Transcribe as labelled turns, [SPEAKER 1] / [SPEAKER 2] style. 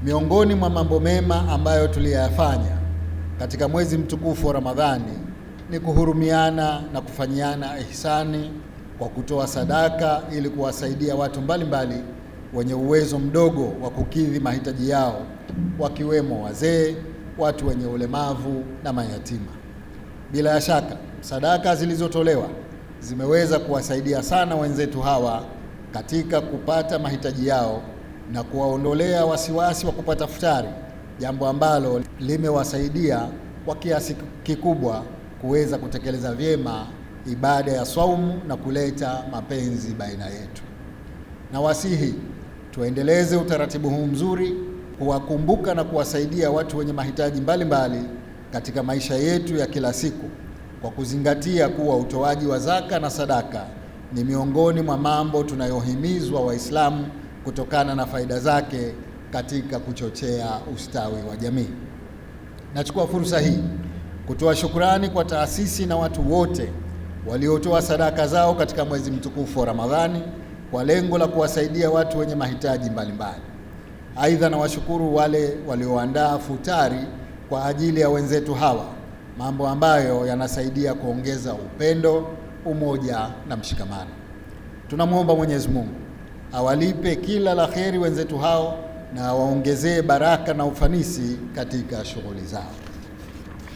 [SPEAKER 1] Miongoni mwa mambo mema ambayo tuliyafanya katika mwezi mtukufu wa Ramadhani ni kuhurumiana na kufanyiana ihsani kwa kutoa sadaka ili kuwasaidia watu mbalimbali wenye uwezo mdogo wa kukidhi mahitaji yao, wakiwemo wazee, watu wenye ulemavu na mayatima. Bila shaka sadaka zilizotolewa zimeweza kuwasaidia sana wenzetu hawa katika kupata mahitaji yao na kuwaondolea wasiwasi wa kupata futari, jambo ambalo limewasaidia kwa kiasi kikubwa kuweza kutekeleza vyema ibada ya saumu na kuleta mapenzi baina yetu. Na wasihi tuendeleze utaratibu huu mzuri, kuwakumbuka na kuwasaidia watu wenye mahitaji mbalimbali katika maisha yetu ya kila siku, kwa kuzingatia kuwa utoaji wa zaka na sadaka ni miongoni mwa mambo tunayohimizwa Waislamu kutokana na faida zake katika kuchochea ustawi wa jamii. Nachukua fursa hii kutoa shukrani kwa taasisi na watu wote waliotoa sadaka zao katika mwezi mtukufu wa Ramadhani kwa lengo la kuwasaidia watu wenye mahitaji mbalimbali. Aidha, na washukuru wale walioandaa futari kwa ajili ya wenzetu hawa, mambo ambayo yanasaidia kuongeza upendo, umoja na mshikamano. Tunamwomba Mwenyezi Mungu awalipe kila la kheri wenzetu hao na awaongezee baraka na ufanisi katika shughuli zao.